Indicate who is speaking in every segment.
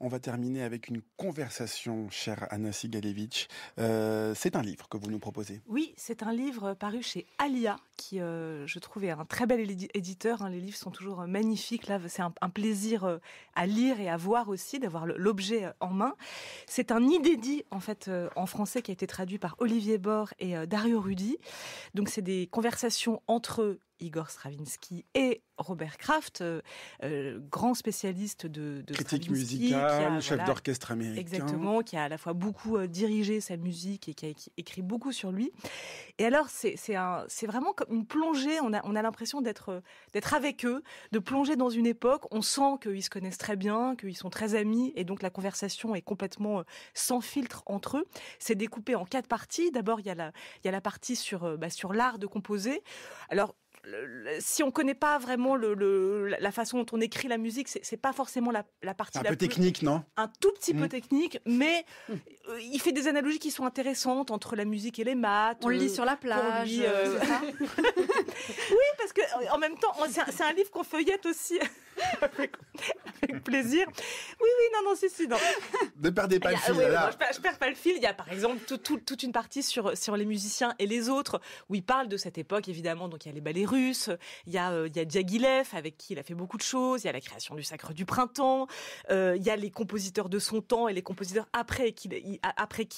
Speaker 1: On va terminer avec une conversation, chère Anna Sigalevitch. C'est un livre que vous nous proposez.
Speaker 2: Oui, c'est un livre paru chez Alia, qui, je trouve, est un très bel éditeur. Les livres sont toujours magnifiques. Là, c'est un plaisir à lire et à voir aussi, d'avoir l'objet en main. C'est un inédit, en fait, en français, qui a été traduit par Olivier Bord et Dario Rudi. Donc, c'est des conversations entre Igor Stravinsky et Robert Kraft, grand spécialiste de
Speaker 1: critique
Speaker 2: Stravinsky,
Speaker 1: musicale, chef d'orchestre américain.
Speaker 2: Exactement, qui a à la fois beaucoup dirigé sa musique et qui a écrit beaucoup sur lui. Et alors, c'est vraiment comme une plongée. On a l'impression d'être avec eux, de plonger dans une époque. On sent qu'ils se connaissent très bien, qu'ils sont très amis, et donc la conversation est complètement sans filtre entre eux. C'est découpé en 4 parties. D'abord, il y a la partie sur l'art de composer. Alors, si on connaît pas vraiment la façon dont on écrit la musique, c'est pas forcément la partie
Speaker 1: un peu technique, non?
Speaker 2: Un tout petit peu technique, mais il fait des analogies qui sont intéressantes entre la musique et les maths.
Speaker 3: On le lit sur la plage, c'est ça?
Speaker 2: Oui, parce que en même temps, c'est un livre qu'on feuillette aussi avec plaisir. Oui, non, si, non.
Speaker 1: Ne perdez pas le fil, là.
Speaker 2: Je perds pas le fil. Il y a par exemple toute une partie sur les musiciens et les autres, où il parle de cette époque, évidemment. Donc il y a les ballets russes, il y a Diaghilev, avec qui il a fait beaucoup de choses, il y a la création du Sacre du Printemps, il y a les compositeurs de son temps et les compositeurs après qui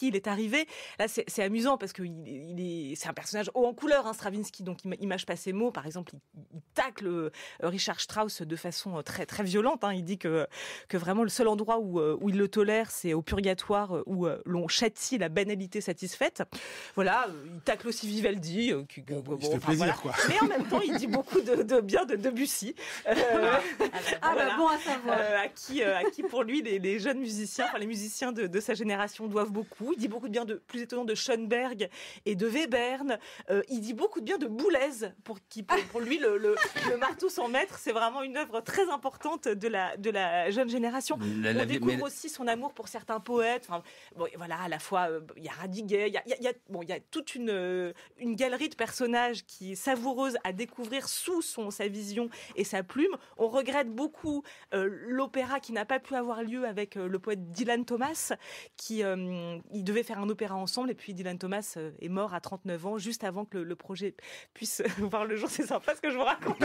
Speaker 2: il est arrivé. Là, c'est amusant parce que c'est un personnage haut en couleur, Stravinsky, donc il mâche pas ses mots. Par exemple, il tacle Richard Strauss de façon très très violente. Il dit que vraiment le seul endroit où il le tolère, c'est au purgatoire, où l'on châtie la banalité satisfaite. Voilà, il tacle aussi Vivaldi,
Speaker 1: il fait plaisir, quoi.
Speaker 2: Mais en même temps, il dit beaucoup de bien de Debussy.
Speaker 3: Bon à savoir.
Speaker 2: À qui pour lui les jeunes musiciens, les musiciens de sa génération doivent beaucoup. Il dit beaucoup de bien plus étonnant de Schoenberg et de Webern. Il dit beaucoup de bien de Boulez, pour lui le marteau sans maître, c'est vraiment une œuvre très importante de la jeune génération. On découvre aussi son amour pour certains poètes. À la fois il y a Radiguet, il y a toute une galerie de personnages qui est savoureuse à découvrir sous sa vision et sa plume. On regrette beaucoup l'opéra qui n'a pas pu avoir lieu avec le poète Dylan Thomas, ils devaient faire un opéra ensemble, et puis Dylan Thomas est mort à 39 ans, juste avant que le projet puisse voir le jour. C'est sympa ce que je vous raconte.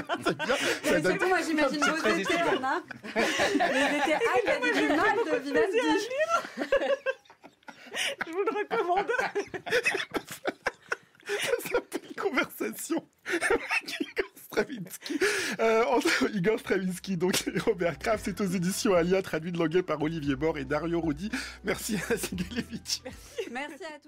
Speaker 3: C'est bien. Moi, j'imagine vos étés, Anna. Les étés, il y a du mal de Vivaldi.
Speaker 2: Je vous le recommande.
Speaker 1: Ça s'appelle Conversation avec Igor Stravinsky. Entre Igor Stravinsky donc, et Robert Kraft, c'est aux éditions Alia, traduit de l'anglais par Olivier Bord et Dario Rudi. Merci à Sigalevitch.
Speaker 3: Merci à tous les